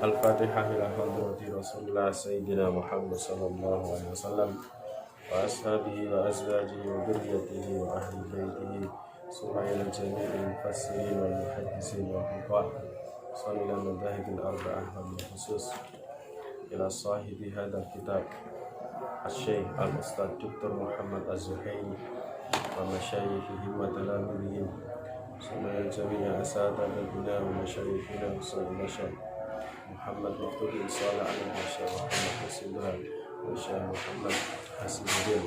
Al-Fatihah ila hadrati Rasulullah Sayyidina Muhammad sallallahu alaihi wasallam wa ashabihi wa azwajihi wa dhurriyyatihi wa ahli baitihi sumayil jami'il mufassirin wal muhaddisin wal fuqaha sallallahu madahibul arba'ah wal khusus ila sahibi hadal kitab Al-Syekh Al-Ustadz Dr. Muhammad Az-Zuhaili wa masyayikhihim wa talamidihim sumayil jami'a asatadina wa masyayikhina wa sallallahu Muhammad Muqtadi Salah alaihi Syekh Muhammad Rasulullah wa Syekh Muhammad Hasibuddin.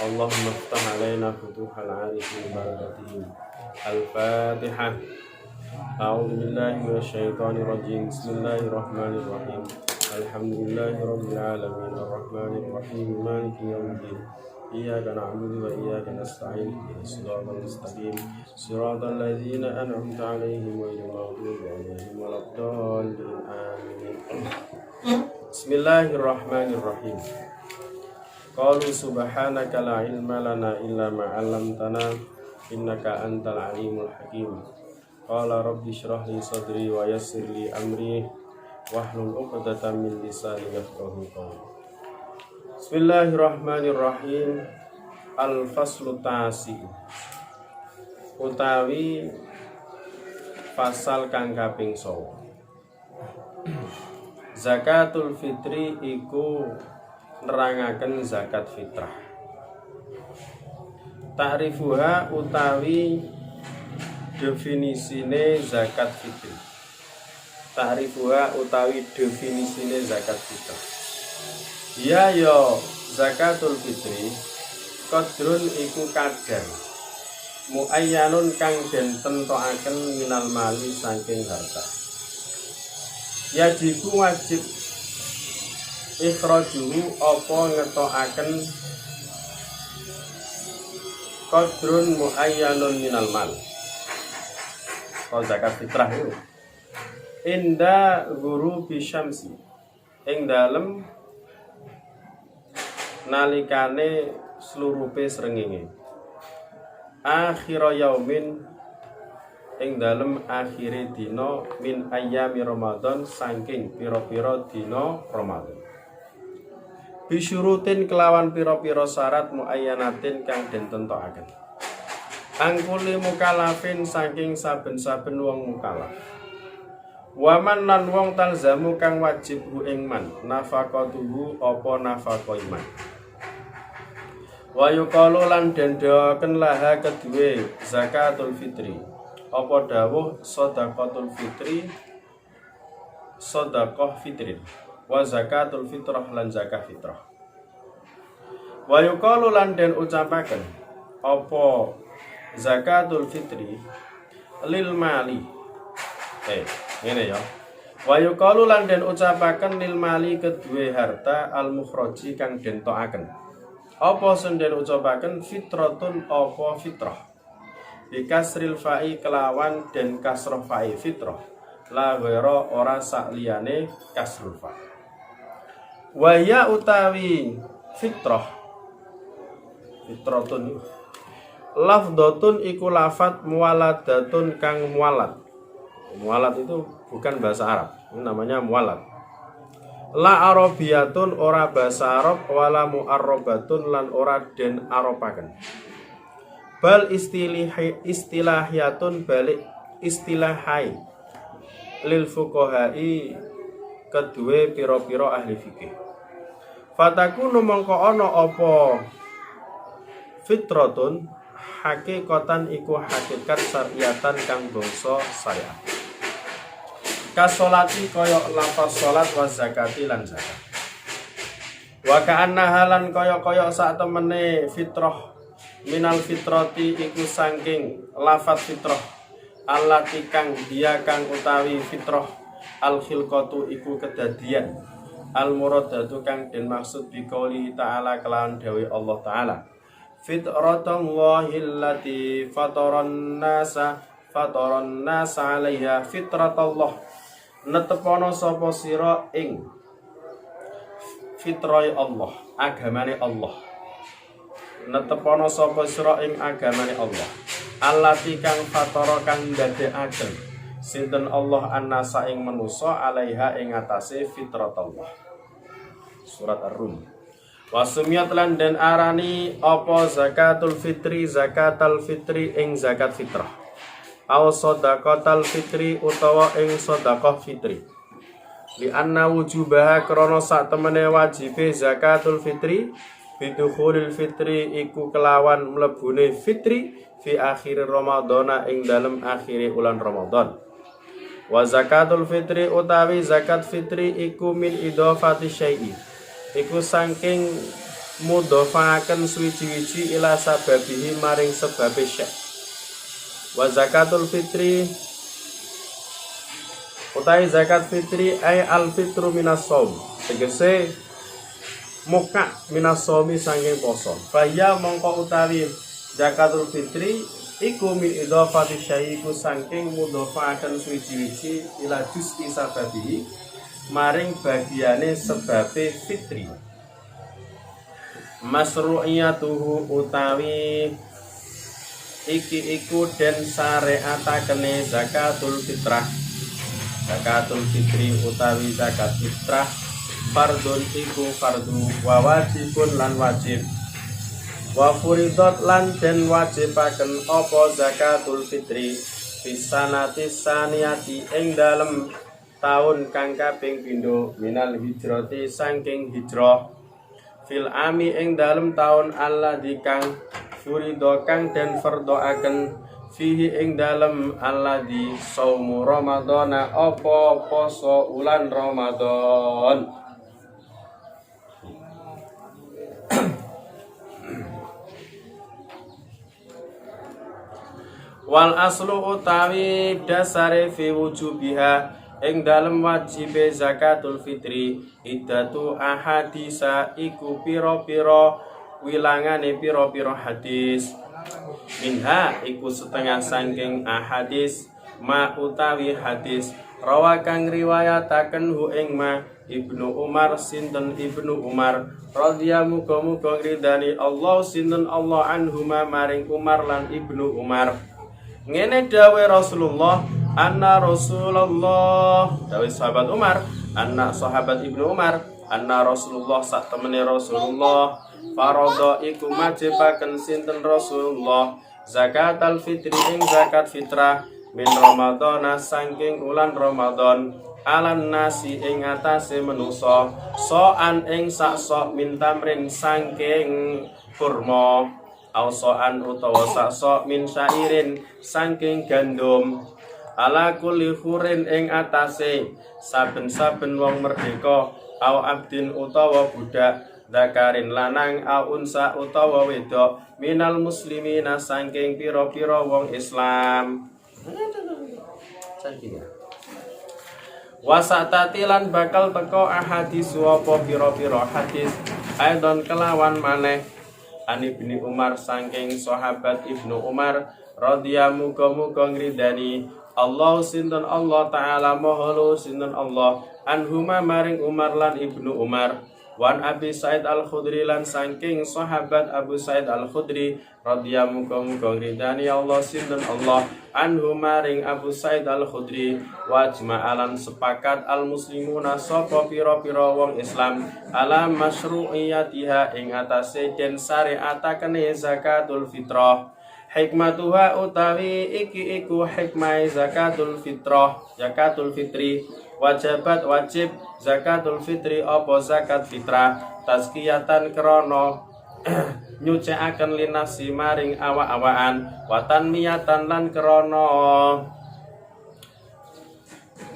Allahumma ftah alaina futuhal arifin barakatihim. Al-Fatihah. A'udzu billahi minasy syaithanir rajim. Bismillahirrahmanirrahim. Alhamdulillahi rabbil alamin arrahmanir rahim maliki yaumiddin. Iyyaka na'budu wa iyyaka nasta'in ihdinas mustaqim siratal ladzina an'amta 'alaihim ghairil maghdubi 'alaihim waladdallin amin. Bismillahirrahmanirrahim. Qalu subhanaka la ilma lana illa ma 'allamtana innaka antal alimul hakim. Qala rabbi shrah li sadri wa yassir li amri wahlul 'uqdatam min lisani yafqahu qawli. Bismillahirrahmanirrahim. Al-faslu tasi utawi pasal kang kaping 9. Zakatul fitri iku nerangaken zakat fitrah. Ta'rifuha utawi definisine zakat fitri. Ta'rifuha utawi definisine zakat fitrah. Ya yo zakatul fitri qadrun iku kadar muayyanun kang den tentokaken minal mali saking harta. Yajibu wajib ikhrajuhu apa ngetokaken qadrun muayyanun minal mal. Kalau zakat fitrah itu inda ghurubi syamsi ing dalem nalikane slurupe srengenge akhira yaumin ing dalem akhire dina min ayyami Ramadan saking pira-pira dina Ramadan bisyurutin kelawan pira-pira syarat muayyanatin kang den tentokaken angkuli mukallafin saking saben-saben wong mukallaf waman lan wong talzamu kang wajib hu ing man nafaqatuhu apa nafaqah iman. Wa yuqalu lan den dawuhaken laha kedue zakatul fitri. Apa dawuh shadaqatul fitri shadaqah fitrin wa zakatul fitrah lan zakat fitrah. Wa yuqalu lan den ucapaken apa zakatul fitri lil mali. Ngene ya. Wa yuqalu lan den ucapaken lil mali kedue harta al mukhraji kang den tokaken. Apa senden ucapaken fitratun apa fitrah bikasril fa'i kelawan den kasrah fa'i fitrah la ghaira ora sakliyane kasrul fa'. Wa ya utawi fitrah fitratun lafdhatun iku lafat muwaladatun kang muwalat. Muwalat itu bukan bahasa Arab, ini namanya muwalat. La arabiyatun ora bahasa Arab wala mu'arrabatun lan ora den aropaken. Bal istilahiyatun balik istilahai lil fuqahai kedue pira-pira ahli fikih. Fatakunu mongko ana apa fitratun hakikatan iku hakikat syariatan kang bangsa syariat. Kasolati koyok lafaz salat wa zakati lan zakat. Wa ka'anna halan koyok sak temene fitrah minal fitrati iku saking lafaz fitrah allati kang dia kang utawi fitrah al khilqatu iku kedadian al muradatu kang den maksud bi qouli ta'ala kelawan dawuh Allah taala fitratallahi allati fataran nasa 'alaiha fitratallah netepono sapa sira ing fitrahe Allah agamane Allah netepono sapa sira ing agamane Allah allati kang fatara kang ndadekaken sinten Allah annasa ing manusa alaiha ing atase fitratullah. Surat Ar-Rum. Wasumiyat lan den arani apa zakatul fitri zakatul fitri ing zakat fitrah. Aw shadaqatul fitri utawa ing shadaqah fitri. Li anna wujubaha krana sak temene wajibe zakatul fitri bidukhulil fitri iku kelawan mlebune fitri fi akhir Ramadhana ing dalem akhire ulan Ramadan. Wa zakatul fitri utawi zakat fitri iku min idhofati syai'i. Iku saking mudhofaaken suwiji-wiji ila sababihi maring sebabe syai'. Wa zakatul fitri utawi zakat fitri ay al fitru minas shaum. Tegese muka minas shaumi saking poso. Faya mongko utawi zakatul fitri iku min idhofati syai' iku saking mudhofaaken suwiji-wiji ila juz'i sababihi maring bagiane sebabe fitri. Masru'iyatuhu utawi iki iku den syariatakene zakatul fitrah. Zakatul fitri utawi zakat fitrah fardun iku fardu wa wajibun lan wajib. Wa furidat lan den wajibaken apa zakatul fitri bisanati saniyati ing dalem taun kang kaping pindho minal hijrati saking hijrah fil ami ing dalem taun alladzi kang furido kang den fardhoaken fihi ing dalem alladzi saumu ramadhana apa poso ulan Ramadan. Wal aslu utawi dasare fi wujubiha ing dalem wajibe zakatul fitri iddatu ahadisa iku pira-pira wilangane pira-pira hadis. Minha iku setengah saking ahadis ma utawi hadis rawa kang riwayataken hu ing ma Ibnu Umar sinten Ibnu Umar radhiyallahu muga-muga ridani Allah sinten Allah anhuma maring Umar lan Ibnu Umar. Ngene dawe Rasulullah anna Rasulullah dawe sahabat Umar anna sahabat Ibnu Umar anna Rasulullah sak temene Rasulullah faradha iku majibaken sinten Rasulullah zakatul fitri ing zakat fitrah min Ramadhana saking ulan Ramadan alan nasi ing atase manusa soan ing sak sok min tamrin saking kurma au soan utawa sak sok min syairin saking gandum ala kulli khurin ing atase saben-saben wong merdeka au abdin utawa budak zakarin lanang au unsa utawa wedok minal muslimina saking pira-pira wong Islam. Wasatatilan bakal teko ahadis apa pira-pira hadis aidon kelawan maneh Ani bin Umar saking sahabat Ibnu Umar radhiyallahu muga-muga ngridani Allah sinten Allah taala mahalo sinten Allah anhuma maring Umar lan Ibnu Umar. Wan Abi Sa'id Al-Khudri lan saking sahabat Abu Sa'id Al-Khudri radhiyallahu muga-muga ridani Allah sinten Allah anhu maring Abu Sa'id Al-Khudri wa jama'alan sepakat al-muslimuna sapa pira-pira wong Islam ala masyru'iyatiha ing atase den syariatakene zakatul fitrah. Hikmatuha utawi iki iku hikmah zakatul fitrah zakatul fitri wajibat wajib zakatul fitri apa zakat fitrah tazkiyatan krana nyucikaken linafsi maring awak-awakan watan miyatan lan krana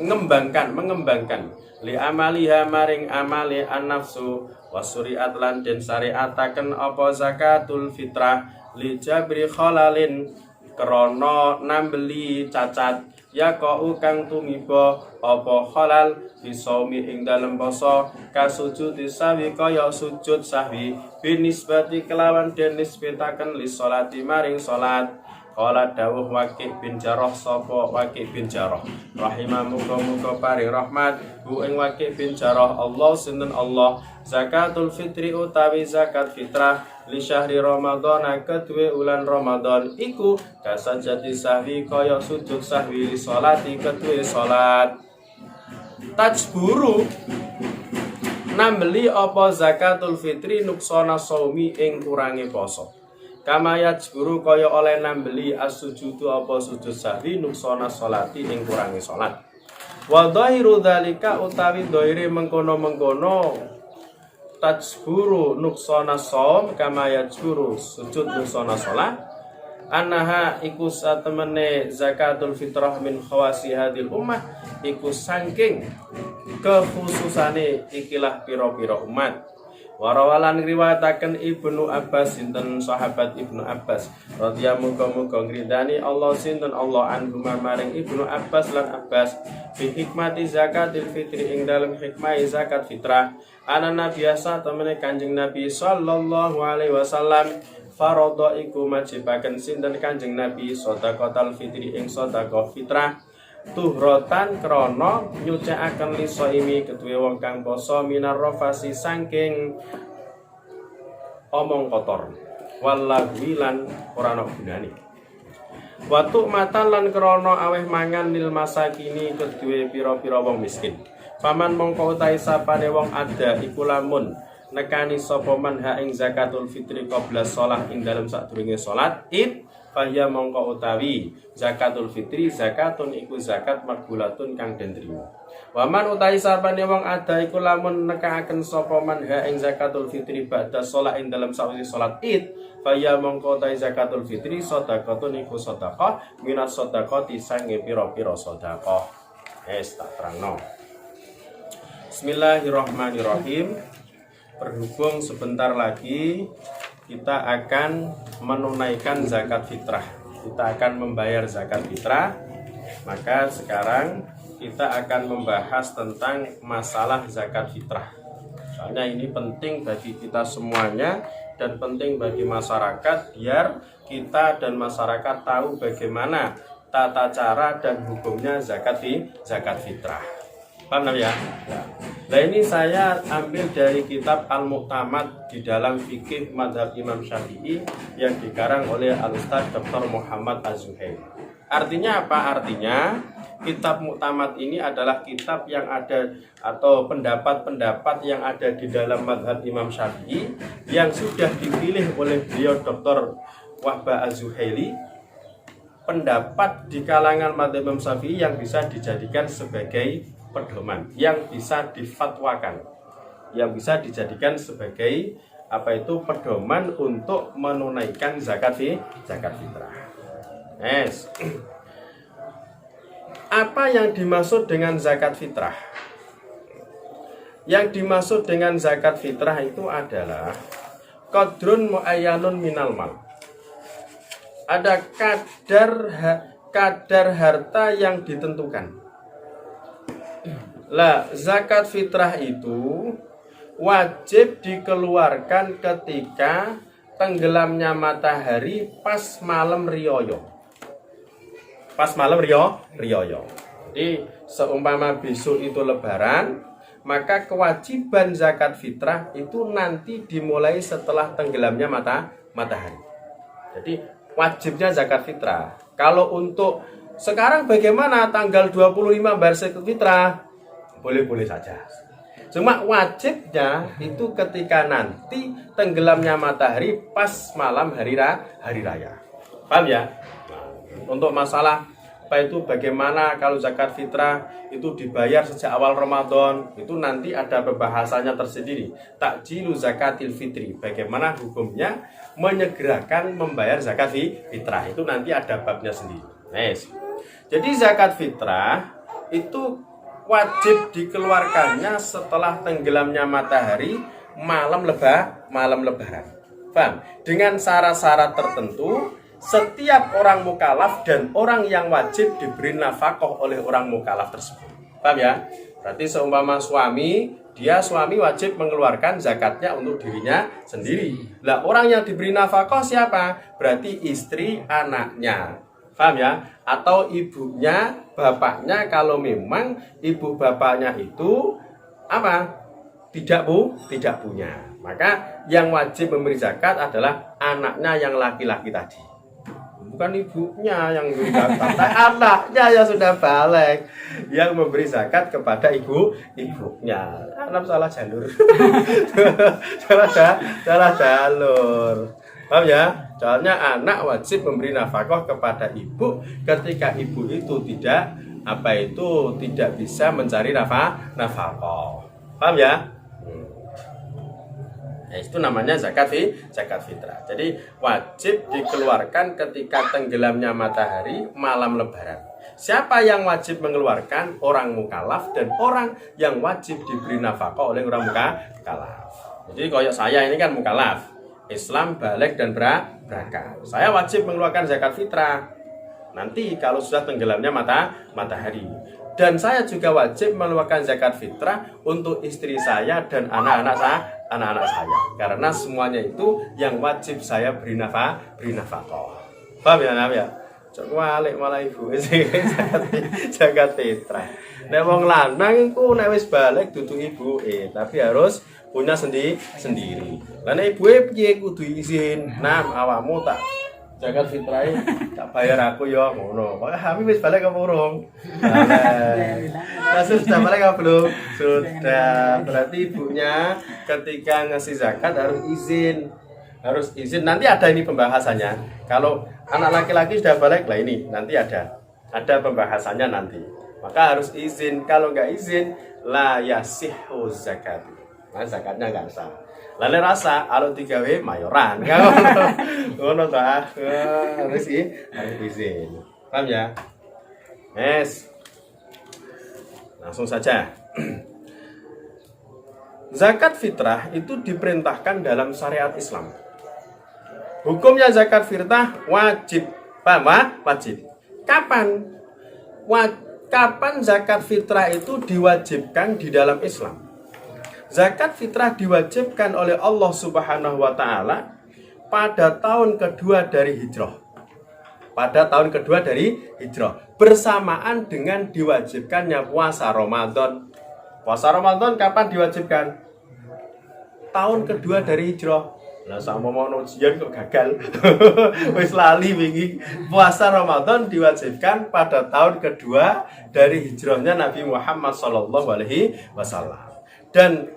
mengembangkan li amaliha maring amali an-nafsu wasuriat lan den syariataken apa zakatul fitrah li jabri khalalin krana nambeli cacat ya kau kang tumiba apa halal bisaumi ing dalem poso kasujud sahwi kaya sujud sahwi binisbati kelawan den nisbataken li sholati maring salat Qala dawuh Waqi' bin Jarrah sapa Waqi' bin Jarrah rahimah muga-muga paring rahmat hu ing Waqi' bin Jarrah Allah sinten Allah zakatul fitri utawi zakat fitrah li syahri Ramadan kedue ulan Ramadan iku kasajati sahwi kaya sujud sahwi li sholati kedue salat tajburu nambeli apa zakatul fitri nuksana saumi ing kurange poso kama yajburu kaya oleh nambeli as-sujudu apa sujud sahwi nuksana sholati ing kurange salat wa dhahiru dzalika utawi dhaire mengkono-mengkono tajburu nuksana shaum kama yajburu sujud nuksana salat annaha iku satemene zakatul fitrah min khawasi hadil ummah iku saking kekhususane ikilah pira-pira umat. Warawalan riwayataken Ibnu Abbas sinten sahabat Ibnu Abbas radhiyallahu muga-muga ngridani Allah sinten Allah anhu maring Ibnu Abbas lan Abbas fi hikmati zakatil fitri ing dalem hikmah zakat fitrah ana biasa temene Kanjeng Nabi sallallahu alaihi wasallam faradha iku majibaken sinten Kanjeng Nabi sedekatul fitri ing sedekah fitrah tuhrotan krana nyucikaken li shaimi kedue wong kang poso minar rafasi saking omong kotor walagwi lan ora ana gunane watu matan lan krana aweh mangan lil masakini kedue pira-pira wong miskin paman mongko utahe sapane wong ada iku lamun nekani sapa man ha ing zakatul fitri qabla shalah ing dalem sadurunge salat id fahya mongko utawi zakatul fitri zakatun iku zakat makbulatun kang den trima. Waman utawi sapane wong ada iku lamun nekaaken sapa man ha ing zakatul fitri ba'da shalah ing dalem sawise salat Id fahya mongko utawi zakatul fitri sedekahun iku sedekah minat sedekati sange pira-pira sedekah. Tak terangno. Bismillahirrahmanirrahim. Berhubung sebentar lagi kita akan menunaikan zakat fitrah. Kita akan membayar zakat fitrah. Maka sekarang kita akan membahas tentang masalah zakat fitrah. Soalnya ini penting bagi kita semuanya dan penting bagi masyarakat biar kita dan masyarakat tahu bagaimana tata cara dan hukumnya zakat fitrah. Paham ya? Nah ini saya ambil dari kitab Al-Mu'tamad di dalam fikih Madhab Imam Syafi'i yang dikarang oleh Al-Ustaz Dr. Muhammad Az-Zuhaili. Artinya apa? Artinya kitab Mu'tamad ini adalah kitab yang ada atau pendapat-pendapat yang ada di dalam Madhab Imam Syafi'i yang sudah dipilih oleh beliau Dr. Wahbah Az-Zuhaili. Pendapat di kalangan Madhab Imam Syafi'i yang bisa dijadikan sebagai pedoman, yang bisa difatwakan, yang bisa dijadikan sebagai pedoman untuk menunaikan zakat fitrah. Apa yang dimaksud dengan zakat fitrah? Yang dimaksud dengan zakat fitrah itu adalah qadrun muayyanun minal mal. Ada kadar harta yang ditentukan. Lah, zakat fitrah itu wajib dikeluarkan ketika tenggelamnya matahari pas malam riyoyo. Pas malam riyoyo. Jadi seumpama besok itu lebaran, maka kewajiban zakat fitrah itu nanti dimulai setelah tenggelamnya matahari. Jadi wajibnya zakat fitrah. Kalau untuk sekarang bagaimana tanggal 25 bayar zakat fitrah? Boleh-boleh saja. Cuma wajibnya itu ketika nanti tenggelamnya matahari pas malam hari raya. Paham ya? Untuk masalah bagaimana kalau zakat fitrah itu dibayar sejak awal Ramadan, itu nanti ada pembahasannya tersendiri. Takjilu zakatil fitri, bagaimana hukumnya menyegerakan membayar zakat fitrah, itu nanti ada babnya sendiri. Jadi zakat fitrah itu wajib dikeluarkannya setelah tenggelamnya matahari malam lebaran. Paham? Dengan syarat-syarat tertentu, setiap orang mukallaf dan orang yang wajib diberi nafkah oleh orang mukallaf tersebut. Paham ya? Berarti seumpama suami, suami wajib mengeluarkan zakatnya untuk dirinya sendiri. Lah orang yang diberi nafkah siapa? Berarti istri, anaknya. Paham ya? Atau ibunya, bapaknya kalau memang ibu bapaknya itu apa? Tidak punya. Maka yang wajib memberi zakat adalah anaknya yang laki-laki tadi. Bukan ibunya yang memberi zakat, anaknya yang sudah balik yang memberi zakat kepada ibunya. Anak salah jalur. salah jalur. Paham ya? Soalnya anak wajib memberi nafkah kepada ibu ketika ibu itu tidak bisa mencari nafkah. Paham ya? Nah, itu namanya zakat fitrah. Jadi wajib dikeluarkan ketika tenggelamnya matahari malam lebaran. Siapa yang wajib mengeluarkan? Orang mukallaf dan orang yang wajib diberi nafkah oleh orang mukallaf. Jadi kayak saya ini kan mukallaf, Islam, balik dan berakal. Saya wajib mengeluarkan zakat fitrah. Nanti kalau sudah tenggelamnya matahari. Dan saya juga wajib mengeluarkan zakat fitrah untuk istri saya dan anak-anak saya. Karena semuanya itu yang wajib saya beri nafkah. Paham ya? Coba balik malah ibu zakat fitrah. Nek wong lanang iku nek wis balik dudu ibu tapi harus punya sendiri. Lah nek ibuke piye kudu izin. Awakmu tak zakat fitrah tak bayar aku ya ngono. Kok kami wis balik apa urung? Sudah balik apa belum? Sudah. Berarti ibunya ketika ngasih zakat harus izin. Nanti ada ini pembahasannya. Kalau anak laki-laki sudah balik lah ini nanti ada pembahasannya nanti. Maka harus izin. Kalau nggak izin la yasihhu zakat. Nah, zakatnya nggak sah. Lalu rasa kalau digawe mayoran ngono ta harus izin. Paham ya? Yes. Langsung saja. Zakat fitrah itu diperintahkan dalam syariat Islam. Hukumnya zakat fitrah wajib. Paham? Wajib. Kapan zakat fitrah itu diwajibkan di dalam Islam? Zakat fitrah diwajibkan oleh Allah Subhanahu wa Ta'ala pada tahun kedua dari hijrah. Bersamaan dengan diwajibkannya puasa Ramadan. Puasa Ramadan kapan diwajibkan? Tahun kedua dari hijrah. Lah sama mau ujian kok gagal. Wis lali wingi. Puasa Ramadan diwajibkan pada tahun kedua dari hijrahnya Nabi Muhammad SAW. Dan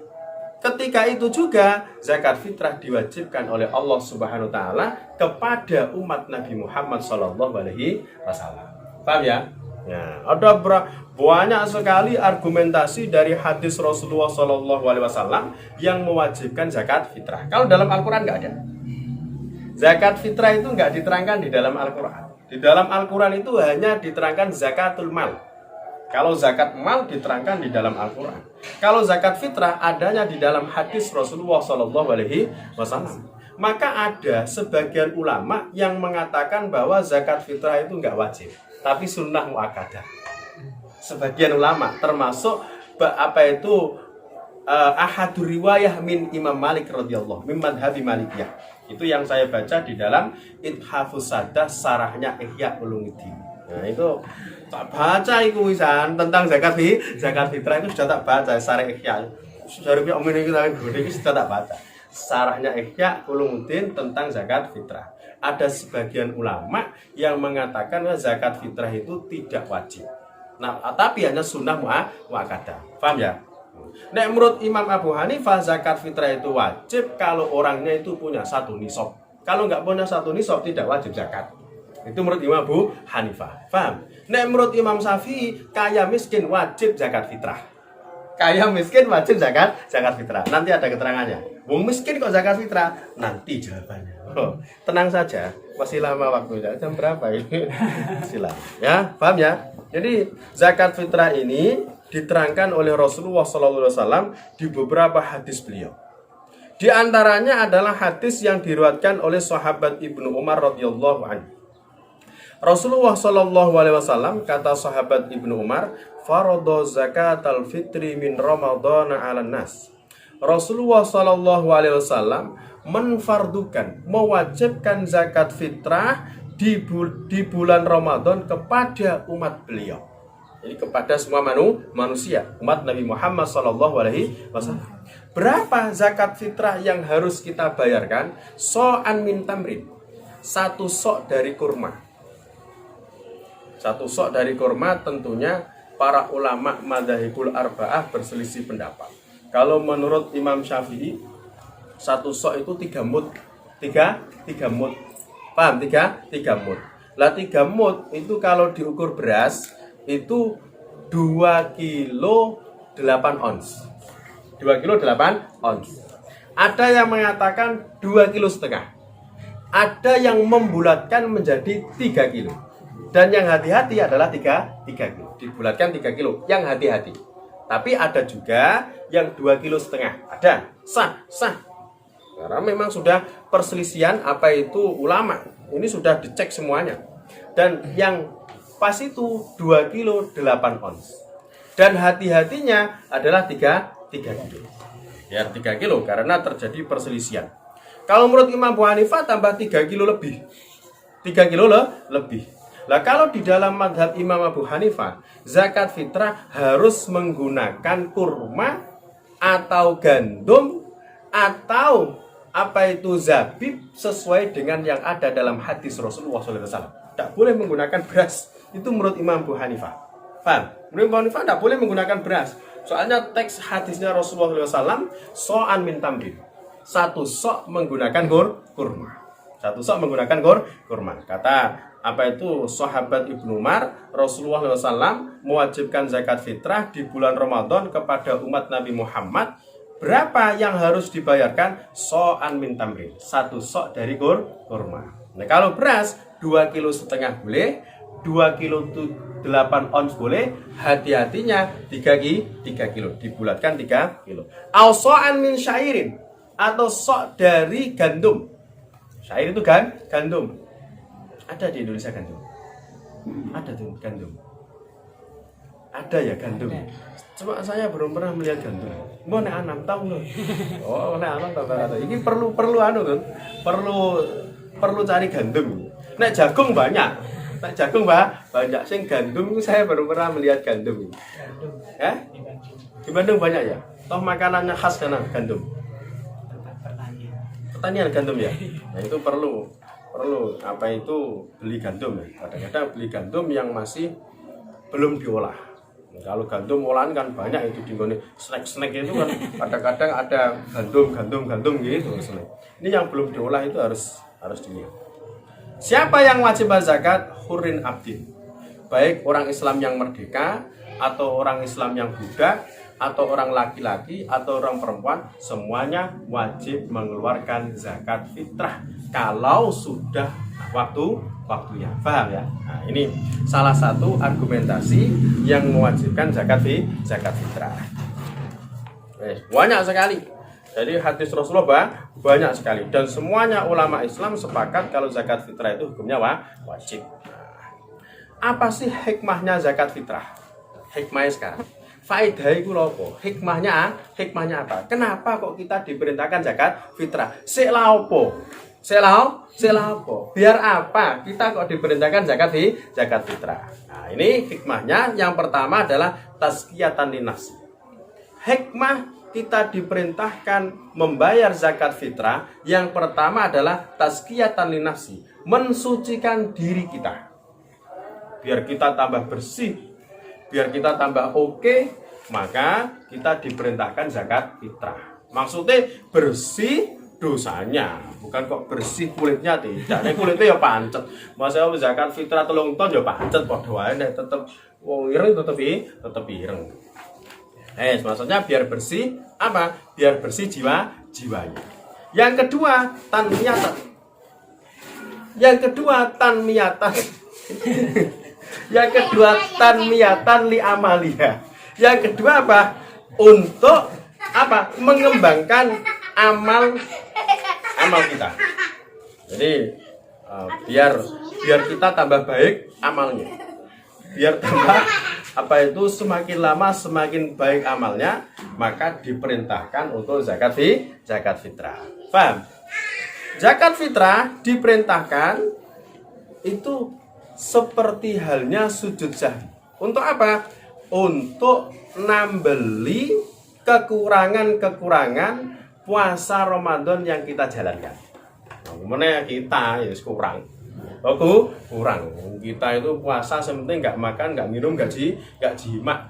ketika itu juga zakat fitrah diwajibkan oleh Allah Subhanahu wa Ta'ala kepada umat Nabi Muhammad SAW. Paham ya? Ya, ada banyak sekali argumentasi dari hadis Rasulullah SAW yang mewajibkan zakat fitrah. Kalau dalam Al-Quran nggak ada. Zakat fitrah itu nggak diterangkan di dalam Al-Quran. Di dalam Al-Quran itu hanya diterangkan zakatul mal. Kalau zakat mal diterangkan di dalam Al-Quran. Kalau zakat fitrah adanya di dalam hadis Rasulullah SAW. Maka ada sebagian ulama yang mengatakan bahwa zakat fitrah itu nggak wajib, tapi sunnah muakkadah. Sebagian ulama termasuk ahadur riwayah min Imam Malik radhiyallahu min madhabi Malikiyah. Itu yang saya baca di dalam Ithafus Sadah sarahnya Ihya Ulumuddin. Nah itu tak baca itu wisan tentang zakat fitrah itu sudah tak baca sarah Ihya. Sudah rupiah omongin kita sudah tak baca. Sarahnya Ihya Ulumuddin tentang zakat fitrah. Ada sebagian ulama yang mengatakan bahwa zakat fitrah itu tidak wajib. Nah, tapi hanya sunnah muakkadah. Paham ya? Nek menurut Imam Abu Hanifah zakat fitrah itu wajib kalau orangnya itu punya 1 nisab. Kalau nggak punya 1 nisab tidak wajib zakat. Itu menurut Imam Abu Hanifah. Paham? Nek menurut Imam Syafi'i kaya miskin wajib zakat fitrah. Kaya miskin wajib zakat fitrah. Nanti ada keterangannya. Wong miskin kok zakat fitrah? Nanti jawabannya. Tenang saja, masih lama waktunya. Jam berapa ini? Silakan. Ya, paham ya? Jadi zakat fitrah ini diterangkan oleh Rasulullah SAW di beberapa hadis beliau. Di antaranya adalah hadis yang diriwayatkan oleh sahabat Ibnu Umar radhiyallahu anhu. Rasulullah SAW kata sahabat Ibnu Umar, farada zakatal fitri min ramadhana 'alan nas. Rasulullah sallallahu alaihi wasallam menfardukan, mewajibkan zakat fitrah di bulan Ramadan kepada umat beliau. Jadi kepada semua manusia, umat Nabi Muhammad sallallahu alaihi wasallam. Berapa zakat fitrah yang harus kita bayarkan? So'an min tamrin. 1 sok dari kurma. 1 sok dari kurma tentunya para ulama madzhabul arba'ah berselisih pendapat. Kalau menurut Imam Syafi'i 1 sok itu 3 mud. 3 mud. Paham? 3 mud. Lah 3 mud itu kalau diukur beras itu 2 kilo 8 ons. 2 kilo 8 ons. Ada yang mengatakan 2 kilo setengah. Ada yang membulatkan menjadi 3 kilo. Dan yang hati-hati adalah 3 kilo. Dibulatkan 3 kilo. Yang hati-hati. Tapi ada juga yang 2 kilo setengah. Ada. Sah. Karena memang sudah perselisihan apa itu ulama. Ini sudah dicek semuanya. Dan yang pas itu 2 kilo 8 ons. Dan hati-hatinya adalah 3 kilo. Ya 3 kilo karena terjadi perselisihan. Kalau menurut Imam Abu Hanifah tambah 3 kilo lebih. 3 kilo lebih. Lah kalau di dalam madhab Imam Abu Hanifah, zakat fitrah harus menggunakan kurma atau gandum atau apa itu zabib sesuai dengan yang ada dalam hadis Rasulullah SAW. Tidak boleh menggunakan beras. Itu menurut Imam Abu Hanifah. Paham? Menurut Imam Abu Hanifah tidak boleh menggunakan beras. Soalnya teks hadisnya Rasulullah SAW, so'an min tamrin. 1 sok menggunakan kurma. 1 sok menggunakan kurma. Kata apa itu sahabat Ibnu Umar, Rasulullah SAW mewajibkan zakat fitrah di bulan Ramadan kepada umat Nabi Muhammad. Berapa yang harus dibayarkan? So'an min tamrin. 1 sok dari kurma. Nah kalau beras 2 kilo setengah boleh, 2 kilo 8 ons boleh, hati-hatinya 3 kilo. Dibulatkan 3 kilo. Au so'an min syairin, atau sok dari gandum. Syair itu gandum. Ada di Indonesia gandum. Ada tuh gandum. Ada ya gandum. Cuma saya belum pernah melihat gandum. Mau nek 6 tahun loh. Oh, nek 6 tahun. Ini perlu anu tuh. Perlu cari gandum. Nek jagung banyak. Nek jagung banyak. Sing gandum saya baru pernah melihat gandum. Gandum. Di Bandung banyak ya. Toh makanannya khas karena gandum. Pertanian gandum ya. Nah itu perlu apa itu beli gandum ya. Kadang-kadang beli gandum yang masih belum diolah. Kalau gandum olahan kan banyak itu di snack itu kan kadang-kadang ada gandum gitu snack. Ini yang belum diolah itu harus dilihat. Siapa yang wajib zakat? Hurrin abdin. Baik orang Islam yang merdeka atau orang Islam yang budak atau orang laki-laki atau orang perempuan, semuanya wajib mengeluarkan zakat fitrah kalau sudah waktunya. Paham ya? Nah, ini salah satu argumentasi yang mewajibkan zakat fitrah. Banyak sekali. Jadi hadis Rasulullah banyak sekali dan semuanya ulama Islam sepakat kalau zakat fitrah itu hukumnya wajib. Apa sih hikmahnya zakat fitrah? Hikmahnya sekarang. Faedah itu apa? Hikmahnya apa? Kenapa kok kita diperintahkan zakat fitrah? Sela apa? Biar apa kita kok diperintahkan zakat fitrah? Nah, ini hikmahnya yang pertama adalah tazkiyatan linnas. Hikmah kita diperintahkan membayar zakat fitrah yang pertama adalah tazkiyatan linafsi, mensucikan diri kita. Biar kita tambah bersih, biar kita tambah oke, maka kita diperintahkan zakat fitrah. Maksudnya bersih dosanya, bukan kok bersih kulitnya tidak. Nek kulitnya ya pancet. Masa zakat fitrah 3 ton ya pancet padha wae nek tetep wong ireng tetep ireng. Maksudnya biar bersih apa? Biar bersih jiwanya. Yang kedua, tanmiyatan. Yang kedua tanmiyatan li amalia. Yang kedua apa? Untuk apa? Mengembangkan amal kita. Jadi biar kita tambah baik amalnya. Biar semakin lama semakin baik amalnya, maka diperintahkan untuk zakat fitrah. Paham? Zakat fitrah diperintahkan itu seperti halnya sujud sahwi. Untuk apa? Untuk nambeli kekurangan-kekurangan puasa Ramadan yang kita jalankan. Mana kita ya kurang. Kurang. Kita itu puasa sementing nggak makan, nggak minum, nggak jima.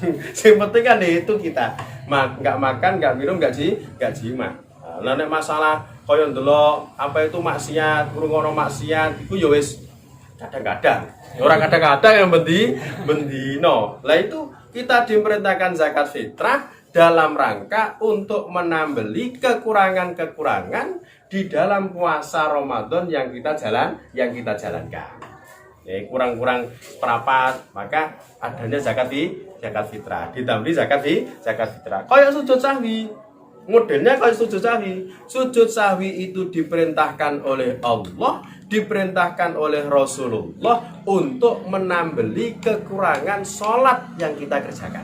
Yang penting kan itu kita. Nggak makan, nggak minum, nggak jima. Nah, nek masalah kaya ndelok itu maksiat, krungono maksiat, iku ya wis kadang-kadang. Orang kadang-kadang yang bendino. Lah itu kita diperintahkan zakat fitrah dalam rangka untuk menambeli kekurangan-kekurangan di dalam puasa Ramadan yang kita jalankan. Kurang-kurang seprapat, maka adanya zakat fitrah. Ditambah zakat fitrah. Kayak sujud sahwi. Modelnya kayak sujud sahwi. Sujud sahwi itu diperintahkan oleh Allah, diperintahkan oleh Rasulullah untuk menambeli kekurangan sholat yang kita kerjakan.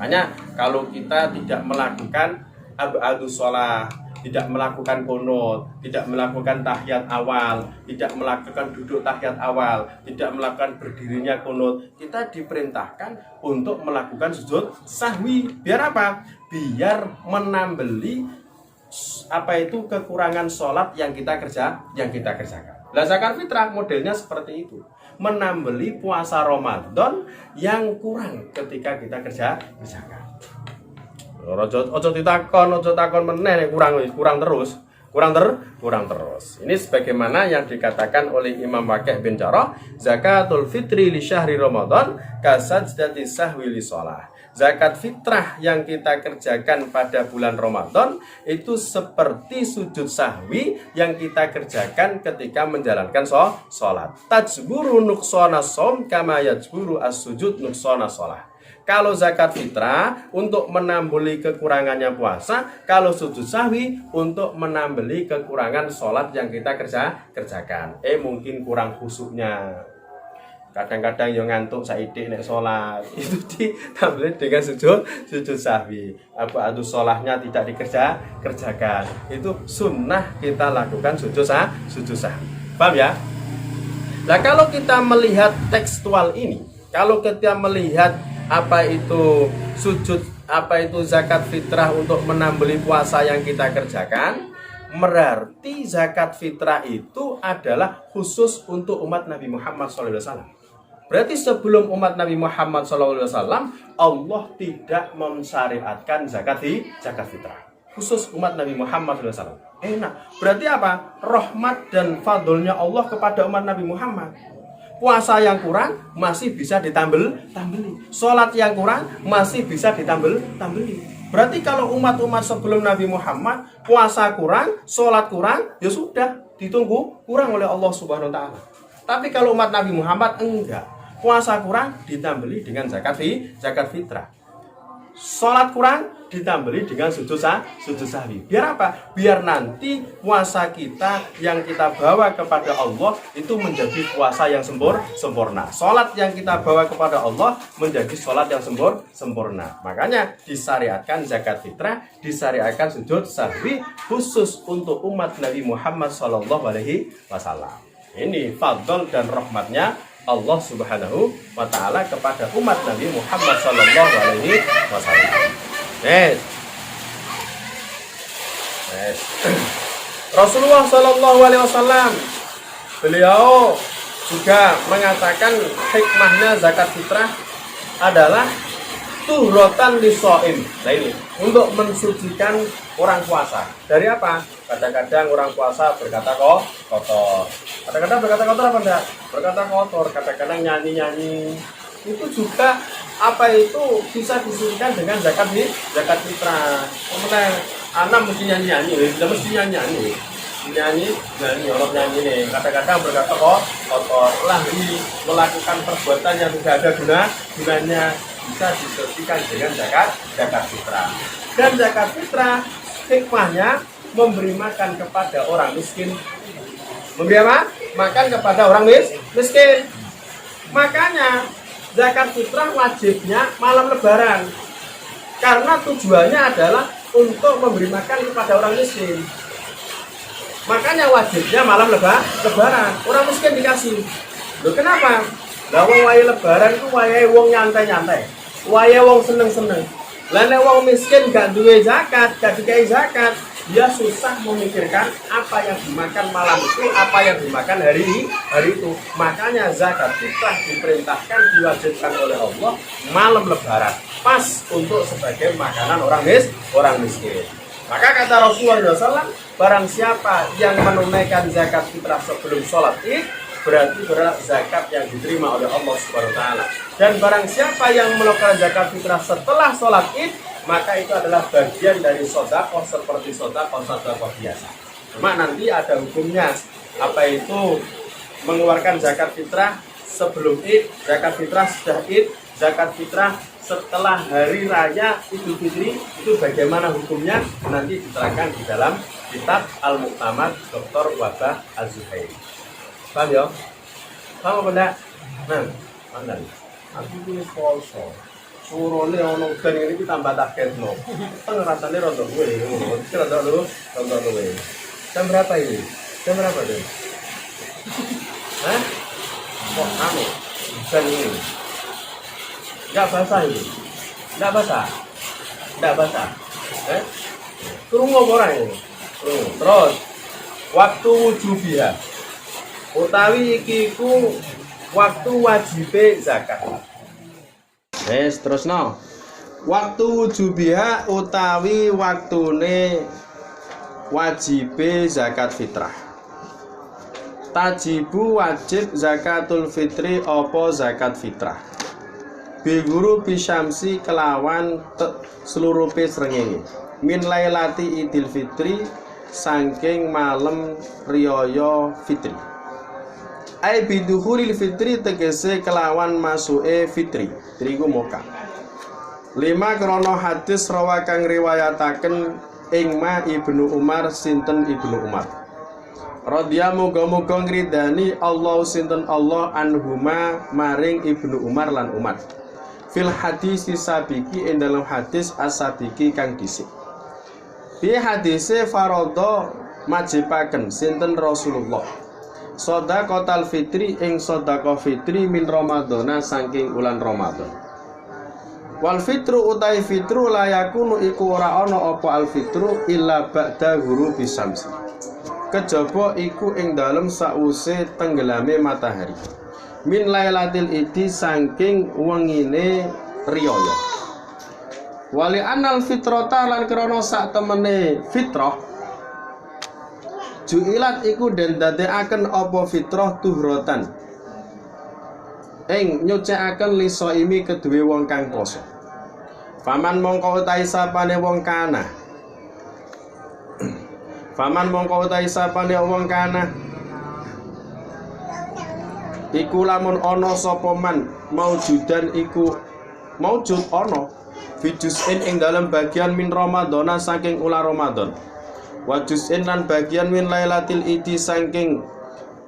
Makanya kalau kita tidak melakukan abadus sholat, tidak melakukan qunut, tidak melakukan tahiyat awal, tidak melakukan duduk tahiyat awal, tidak melakukan berdirinya qunut, kita diperintahkan untuk melakukan sujud sahwi. Biar apa? Biar menambeli kekurangan sholat yang kita kerjakan. Lah zakat fitrah modelnya seperti itu, menambeli puasa Ramadan yang kurang ketika kita kerjakan. Ojo takon meneh kurang terus. Ini sebagaimana yang dikatakan oleh Imam Waqi' bin Jarrah, zakatul fitri li syahri Ramadan kasajdati sahwi li shalah. Zakat fitrah yang kita kerjakan pada bulan Ramadan itu seperti sujud sahwi yang kita kerjakan ketika menjalankan sholat. Tajburu nuqsana shaum kama yajburu as-sujud nuqsana shalah. Kalau zakat fitrah untuk menambeli kekurangannya puasa, kalau sujud sahwi untuk menambeli kekurangan sholat yang kita kerjakan. Mungkin kurang khusyuknya. Kadang-kadang yang ngantuk saidik nek sholat itu ditambah dengan sujud sahwi. Abadus sholahnya tidak dikerjakan. Itu sunnah kita lakukan sujud sahwi. Paham ya? Nah kalau kita melihat tekstual ini, kalau kita melihat itu zakat fitrah untuk menambeli puasa yang kita kerjakan, berarti zakat fitrah itu adalah khusus untuk umat Nabi Muhammad SAW. Berarti sebelum umat Nabi Muhammad SAW, Allah tidak mensyariatkan zakat fitrah. Khusus umat Nabi Muhammad SAW. Berarti apa? Rahmat dan fadlnya Allah kepada umat Nabi Muhammad. Puasa yang kurang masih bisa ditambeli. Sholat yang kurang masih bisa ditambeli. Berarti kalau umat-umat sebelum Nabi Muhammad puasa kurang, sholat kurang, ya sudah ditunggu kurang oleh Allah Subhanahu Wa Taala. Tapi kalau umat Nabi Muhammad enggak, puasa kurang ditambeli dengan zakat fitrah. Sholat kurang ditambeli dengan sujud sahwi. Biar apa? Biar nanti puasa kita yang kita bawa kepada Allah itu menjadi puasa yang sempurna. Sholat yang kita bawa kepada Allah menjadi sholat yang sempurna. Makanya disyariatkan zakat fitrah, disyariatkan sujud sahwi khusus untuk umat Nabi Muhammad SAW. Ini fadl dan rahmatnya Allah Subhanahu wa Ta'ala kepada umat Nabi Muhammad SAW. Rasulullah SAW beliau juga mengatakan hikmahnya zakat fitrah adalah tuhrotan lisoim. Nah ini untuk mensucikan orang puasa. Dari apa? Kadang-kadang orang puasa berkata kotor. Kadang-kadang berkata kotor apa enggak? Berkata kotor. Kadang-kadang nyanyi-nyanyi. Itu juga bisa disucikan dengan zakat fitrah. Kemudian anak mesti nyanyi-nyanyi, tidak mesti nyanyi-nyanyi. Nyanyi, orang nyanyi nih. Kadang-kadang berkata kotor. Lagi melakukan perbuatan yang tidak ada gunanya bisa disucikan dengan zakat fitrah. Dan zakat fitrah hikmahnya memberi makan kepada orang miskin. Memberi apa? Makan kepada orang miskin. Makanya zakat fitrah wajibnya malam lebaran. Karena tujuannya adalah untuk memberi makan kepada orang miskin. Makanya wajibnya malam lebaran. Orang miskin dikasih. Loh kenapa? Lah wong wayahe lebaran ku wayahe wong nyantai-nyantai. Wayahe wong seneng-seneng. Lah nek wong miskin gak duwe zakat, gak dikai zakat, dia susah memikirkan apa yang dimakan malam itu, apa yang dimakan hari itu. Makanya zakat fitrah diperintahkan, diwajibkan oleh Allah malam lebaran, pas untuk sebagai makanan orang miskin. Maka kata Rasulullah SAW, barang siapa yang menunaikan zakat fitrah sebelum sholat id, berarti adalah zakat yang diterima oleh Allah Subhanahu wa taala. Dan barang siapa yang melakukan zakat fitrah setelah sholat id, maka itu adalah bagian dari sedekah seperti sedekah biasa. Cuma nanti ada hukumnya, apa itu mengeluarkan zakat fitrah sebelum id, zakat fitrah setelah id, zakat fitrah setelah hari raya Idul Fitri, itu bagaimana hukumnya nanti diterangkan di dalam kitab Al-Muqtamad Dr. Wabah Az-Zuhairi. Paham ya? Paham apa enggak? Nah, mandan. Aku ini poso. Surone ono udan ini kita tambah taketno. Teng rasane rondo luwe. Rondo luwe. Jam berapa ini? Jam berapa deh? Hah? Kok anu? Udan ini. Enggak basah ini. Enggak basah. Enggak basah. Krungu ora ini? Krungu. Terus waktu wujubiha. Utawi iki ku waktu wajibe zakat. Terus no. Waktu wujubiha utawi waktune wajibe zakat fitrah. Tajibu wajib zakatul fitri apa zakat fitrah. Biguru bisyamsi kelawan seluruh srengenge. Min lailati idil fitri saking malam riyaya fitri. Ai biduhulil fitri tegese kelawan masuke fitri. Triku moka. 5 krono hadis rawa kang riwayataken ing ma Ibnu Umar sinten Ibnu Umar. Radhiya muga-muga ngridani Allah sinten Allah anhuma maring Ibnu Umar lan Umar. Fil hadis sabiki ing dalam hadis asabiki kang dhisik. Bi hadise faradha majibaken sinten Rasulullah. Shadaqatul fitri ing sedekah fitri min Ramadhana saking ulan Ramadan. Wal fitru utai fitru layakunu iku ora ana apa al fitru illa ba'da ghurubi syamsi. Kejaba iku ing dalem sause tenggelame matahari. Min lailatil idi saking wengine riyaya. Wali anal fitrata lan krana sak temene fitrah ju'ilat iku den dadekaken apa fitrah tuhrotan ing nyucikaken lisoimi kedue wong kang poso. Faman mongko utahe sapane wong kana. Faman mongko utahe sapane wong kana iku lamun ana sapa man maujudan iku maujud ana fijusin ing dalam bagian min Ramadhana saking ulah Ramadan. Wajusin lan bagian min lailatil idi saking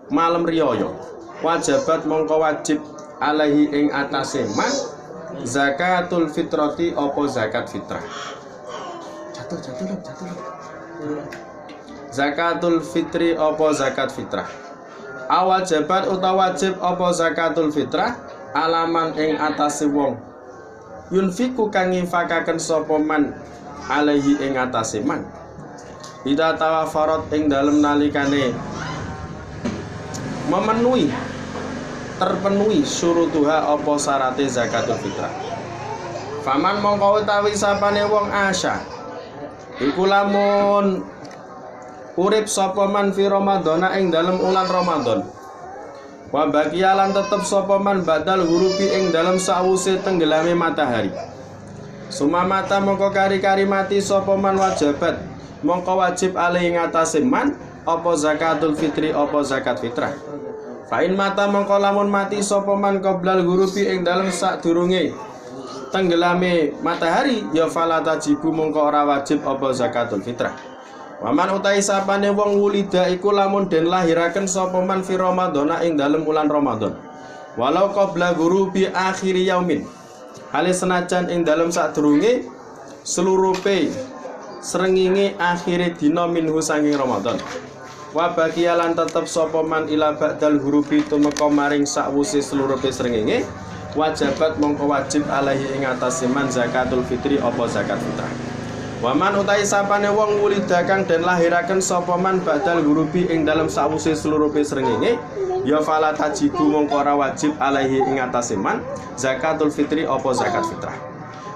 malam riyaya. Wajabat mongko wajib alaihi ing atase man zakatul fitrati apa zakat fitrah. Jatuh. Zakatul fitri apa zakat fitrah. Awajabat utawa wajib apa zakatul fitrah alaman ing atase wong yunfiku kang infakaken sapa man alaihi ing atase man. Ida tawafarat ing dalem nalikane terpenuhi syurutuha apa syarate zakatul fitrah. Faman mongko utawi sapane wong asya iku lamun urip sapa man fi Ramadhana ing dalem ulan Ramadan. Wa baqiyalan tetep sapa man badal hurufi ing dalem sawuse tenggelame matahari. Sumamata mongko kari-kari mati sapa man wajabat mongko wajib alih ngatasi man apa zakatul fitri apa zakat fitrah. Fa'in mata mongko lamun mati sapa man qoblal hurufi ing dalem sadurunge tenggelame matahari ya fala tajibu mongko ora wajib apa zakatul fitrah. Waman utai sapane wong wulida iku lamun den lahiraken sapa man fi Ramadhana ing dalem wulan Ramadan. walau qabla ghurubi akhir yaumin hale senajan ing dalem sadurunge seluruhe srengenge akhire dina minhu sanging Ramadan. Wa baqiyalan tetep sapa man ila ba'dal hurubi tumeka maring sakwuse seluruhe srengenge wajibat mongko wajib alaihi ing atase man zakatul fitri apa zakat fitrah. Wa man utahe sapane wong wulida kang den lahiraken sapa man ba'dal hurubi ing dalem sakwuse seluruhe srengenge ya fala tajibu mongko ora wajib alaihi ing atase man zakatul fitri apa zakat fitrah.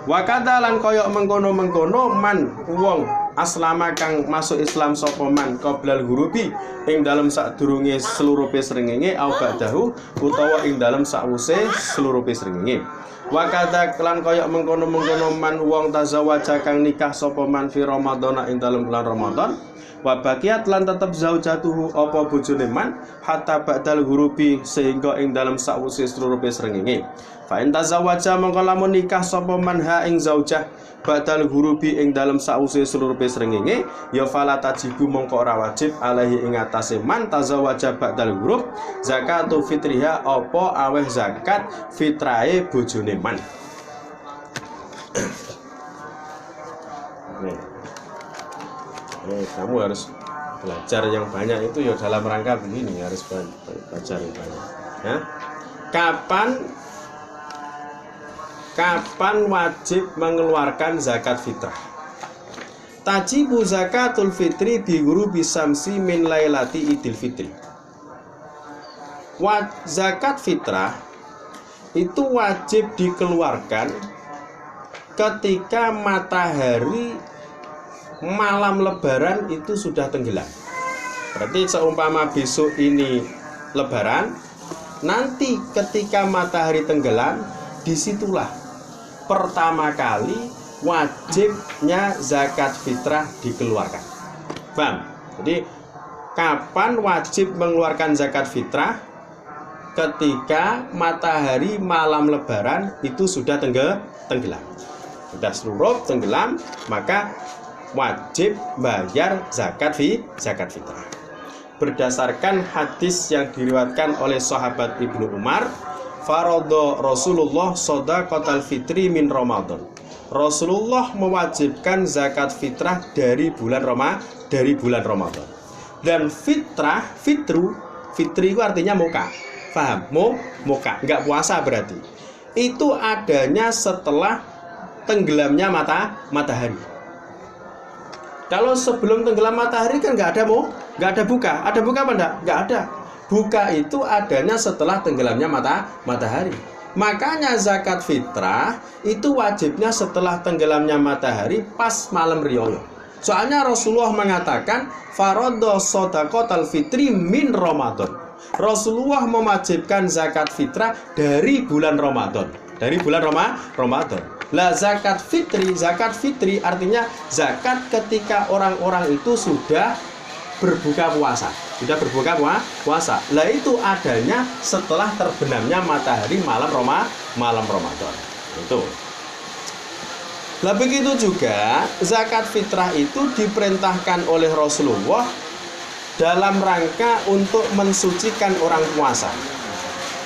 Wa kadalan kaya mengkono-mengkono man wong aslama kang masuk Islam sapa man qoblal hurubi ing dalem sadurunge seluruhe srengenge au ba'dahu utawa ing dalem sakwuse seluruhe srengenge. Wa kadza lan kaya mengkono-mengkono man wong tazawaja kang nikah sapa man fi Ramadan ing dalem bulan Ramadan wa baqiyat lan tetep zaujatuhu apa bojone man hatta ba'dal hurubi sehingga ing dalem sakwuse seluruhe srengenge. Fa in tazawaja mongko lamun nikah sapa man ha ing zaujah ba'dal hurubi ing dalem sakwuse seluruhe srengenge ya fala tajibu mongko ora wajib alaihi ing atase man tazawaja ba'dal hurub zakatul fitriha apa aweh zakat fitrahe bojone man. Kamu harus belajar yang banyak itu ya dalam rangka begini, harus belajar yang banyak ya. Kapan wajib mengeluarkan zakat fitrah? Tajibu zakatul fitri bi ghurubi samsi min lailati idil fitri. Zakat fitrah itu wajib dikeluarkan ketika matahari malam lebaran itu sudah tenggelam. Berarti seumpama besok ini lebaran, nanti ketika matahari tenggelam, disitulah pertama kali wajibnya zakat fitrah dikeluarkan. Paham? Jadi kapan wajib mengeluarkan zakat fitrah? Ketika matahari malam lebaran itu sudah tenggelam. Sudah seluruh tenggelam, maka wajib bayar zakat fitrah. Berdasarkan hadis yang diriwayatkan oleh sahabat Ibnu Umar, faradha Rasulullah shadaqatal fitri min Ramadan. Rasulullah mewajibkan zakat fitrah dari bulan Ramadan. Dan fitri itu artinya muka. Paham? Muka, enggak puasa berarti. Itu adanya setelah tenggelamnya matahari. Kalau sebelum tenggelam matahari kan nggak ada buka. Ada buka apa enggak? Nggak ada. Buka itu adanya setelah tenggelamnya matahari. Makanya zakat fitrah itu wajibnya setelah tenggelamnya matahari pas malam riyaya. Soalnya Rasulullah mengatakan faradha shadaqatal fitri min Ramadan. Rasulullah mewajibkan zakat fitrah dari bulan Ramadan. Ramadan. Lah zakat fitri artinya zakat ketika orang-orang itu sudah berbuka puasa. Lah itu adanya setelah terbenamnya matahari malam Ramadan. Itu. Lah begitu juga zakat fitrah itu diperintahkan oleh Rasulullah dalam rangka untuk mensucikan orang puasa.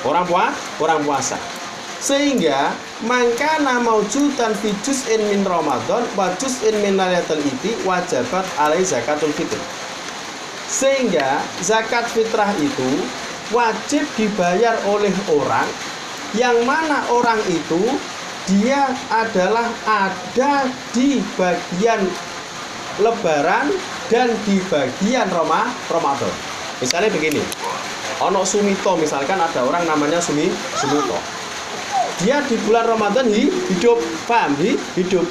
Orang puasa. Sehingga mangkana maujudan fi juz'in min Ramadan wa juz'in min lailatul idi wajibat alai zakatul fitr. Sehingga zakat fitrah itu wajib dibayar oleh orang yang mana orang itu dia adalah ada di bagian lebaran dan di bagian Ramadan. Misalnya begini, ono Sumito, misalkan ada orang namanya Sumito. Dia di bulan Ramadan hidup, paham? Hidup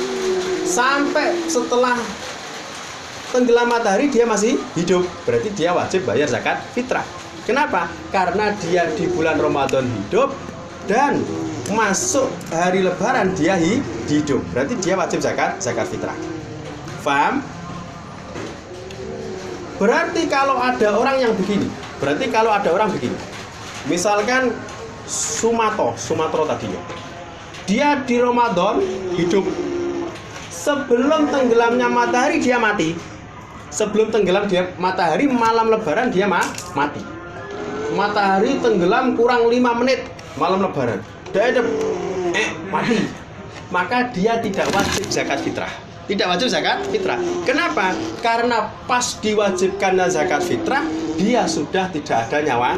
sampai setelah tenggelam matahari dia masih hidup, berarti dia wajib bayar zakat fitrah. Kenapa? Karena dia di bulan Ramadan hidup dan masuk hari lebaran dia hidup, berarti dia wajib zakat fitrah. Paham? Berarti kalau ada orang yang begini, misalkan Sumatro tadinya, dia di Ramadan hidup, sebelum tenggelamnya matahari dia mati. Sebelum tenggelam dia matahari malam lebaran dia mati. Matahari tenggelam kurang 5 menit, malam lebaran, dia mati, maka dia tidak wajib zakat fitrah. Tidak wajib zakat fitrah. Kenapa? Karena pas diwajibkannya zakat fitrah, dia sudah tidak ada nyawa.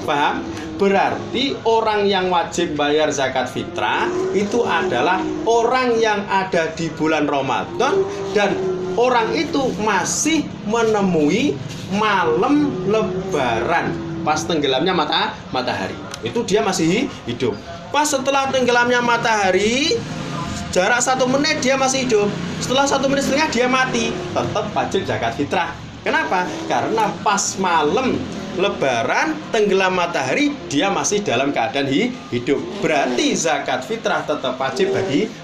Paham? Berarti orang yang wajib bayar zakat fitrah itu adalah orang yang ada di bulan Ramadan dan orang itu masih menemui malam lebaran pas tenggelamnya matahari. Itu dia masih hidup. Pas setelah tenggelamnya matahari, jarak 1 menit dia masih hidup. Setelah 1 menit setengah dia mati. Tetap wajib zakat fitrah. Kenapa? Karena pas malam lebaran tenggelam matahari dia masih dalam keadaan hidup. Berarti zakat fitrah tetap wajib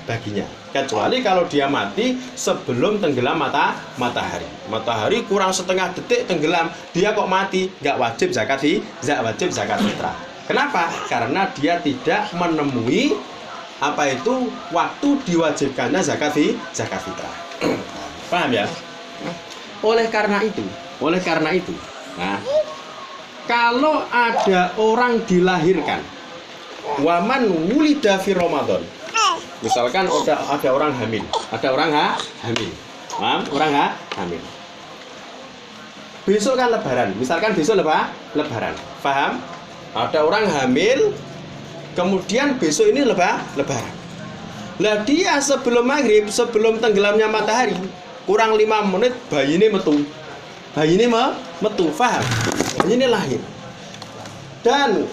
baginya. Kecuali kalau dia mati sebelum tenggelam matahari. Matahari kurang setengah detik tenggelam, dia kok mati, nggak wajib zakat fitrah. Kenapa? Karena dia tidak menemui waktu diwajibkannya zakat fitrah. Paham ya? Oleh karena itu, nah, kalau ada orang dilahirkan waman wulida fi Ramadan, misalkan ada orang hamil, hamil. Besok kan lebaran, misalkan besok lebaran, paham? Ada orang hamil, kemudian besok ini lebaran. Lah dia sebelum maghrib, sebelum tenggelamnya matahari, kurang 5 menit bayi ini metu, paham? Bayi ini lahir. Dan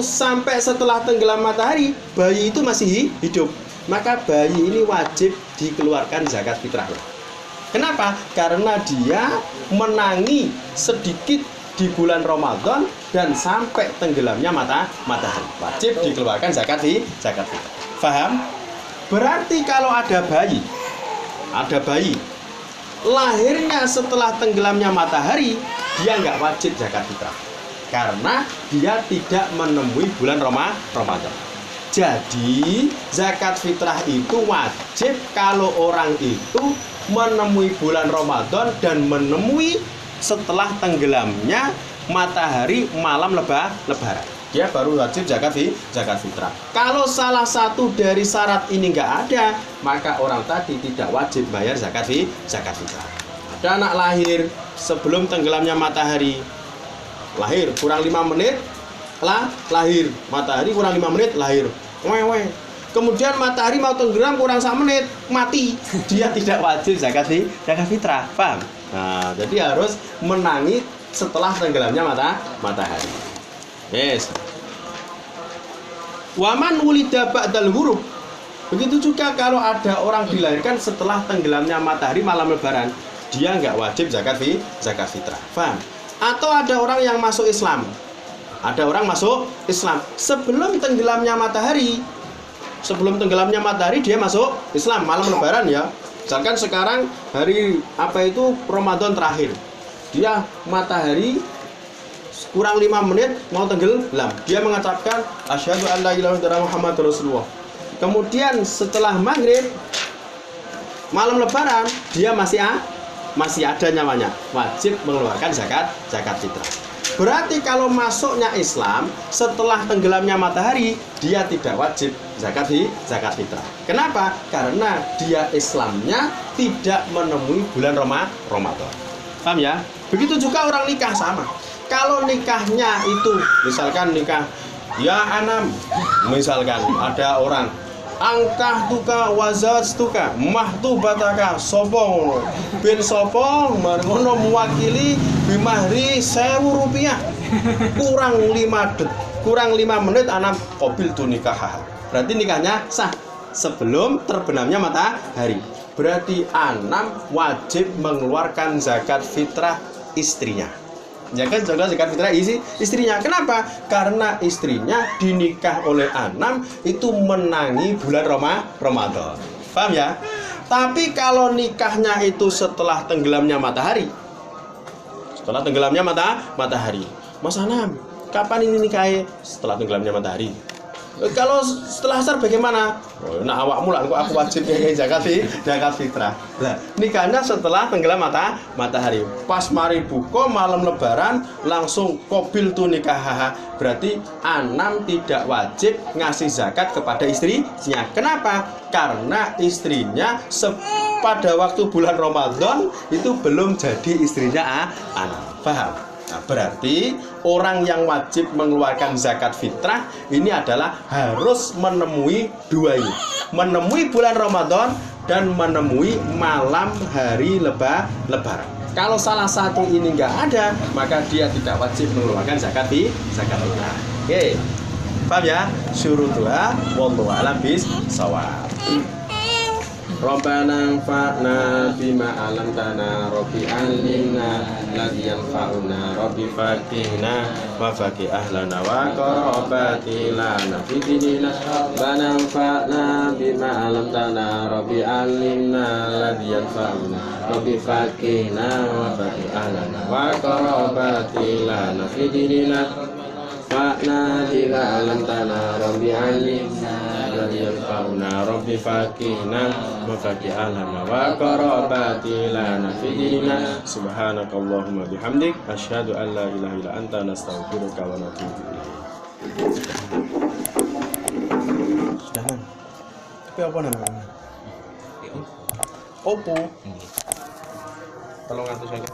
sampai setelah tenggelam matahari, bayi itu masih hidup. Maka bayi ini wajib dikeluarkan zakat fitrah. Kenapa? Karena dia menangi sedikit di bulan Ramadan dan sampai tenggelamnya matahari. Wajib dikeluarkan zakat fitrah. Paham? Berarti kalau ada bayi lahirnya setelah tenggelamnya matahari, dia nggak wajib zakat fitrah karena dia tidak menemui bulan Ramadan. Jadi zakat fitrah itu wajib kalau orang itu menemui bulan Ramadan dan menemui setelah tenggelamnya matahari malam lebaran. Dia baru wajib zakat fitrah. Kalau salah satu dari syarat ini nggak ada, maka orang tadi tidak wajib bayar zakat fitrah. Ada anak lahir sebelum tenggelamnya matahari, lahir kurang 5 menit, lahir matahari kurang 5 menit lahir. Kemudian matahari mau tenggelam kurang 1 menit mati. Dia tidak wajib zakat fitrah. Paham? Nah, jadi harus menangi setelah tenggelamnya matahari. Yes. Waman wulida ba'dal ghurub. Begitu juga kalau ada orang dilahirkan setelah tenggelamnya matahari malam lebaran, dia nggak wajib zakat fitrah. Paham? Atau ada orang yang masuk Islam. Ada orang masuk Islam sebelum tenggelamnya matahari. Sebelum tenggelamnya matahari dia masuk Islam malam lebaran ya. Misalkan sekarang hari Ramadan terakhir. Dia matahari kurang 5 menit mau tenggelam, dia mengucapkan asyhadu an la ilaha illallah Muhammadur Rasulullah. Kemudian setelah maghrib malam lebaran dia masih ada nyawanya, wajib mengeluarkan zakat fitrah. Berarti kalau masuknya Islam setelah tenggelamnya matahari, dia tidak wajib zakat fitrah. Kenapa? Karena dia Islamnya tidak menemui bulan Ramadan. Paham ya? Begitu juga orang nikah sama. Kalau nikahnya itu misalkan nikah ya anam, misalkan ada orang angkah tuka wazat tuka mah tu bataka sopong bin sopong ngono mewakili bimahri 1.000 rupiah kurang 5 menit anam kobil tu nikah. Berarti nikahnya sah sebelum terbenamnya matahari. Berarti anam wajib mengeluarkan zakat fitrah istrinya. Zakat fitrah istrinya. Kenapa? Karena istrinya dinikah oleh Anam itu menangi bulan Ramadan. Paham ya? Tapi kalau nikahnya itu setelah tenggelamnya matahari. Setelah tenggelamnya matahari. Mas Anam, kapan ini nikahnya? Setelah tenggelamnya matahari. Kalau setelah asar bagaimana? Oh, nah awakmu lah, kok aku wajib ngekei zakat fitrah. Nah, nikahnya setelah tenggelam matahari. Pas mari buka malam lebaran langsung kobil tu nikah. Berarti Anam tidak wajib ngasih zakat kepada istrinya. Kenapa? Karena istrinya pada waktu bulan Ramadan itu belum jadi istrinya Anam. Paham? Nah, berarti orang yang wajib mengeluarkan zakat fitrah ini adalah harus menemui dua ini. Menemui bulan Ramadan dan menemui malam hari lebaran. Kalau salah satu ini nggak ada, maka dia tidak wajib mengeluarkan zakat fitrah. Oke. Paham ya? Syurutuha wallahu a'lam bis-shawab. Rabbana anfa'na bima 'allamtana rabbi 'allimna alladhi yanfa'una rabbi faqihna wa faqih ahlana wa qarabatina fi dinina. Rabbana anfa'na bima 'allamtana rabbi 'allimna alladhi yanfa'una rabbi faqihna wa faqih ahlana wa qarabatina fi dinina. Fa'na bima 'allamtana rabbi 'allimna alladhi yanfa'una rabbi faqihna wa faqih ahlana wa qarabatina fi dinina. Subhanakallahumma bihamdik asyhadu an la ilaha illa anta nastaghfiruka wa natubu ilaik. Sudah man. Tapi apa namanya? Oppo. Tolong atur saya.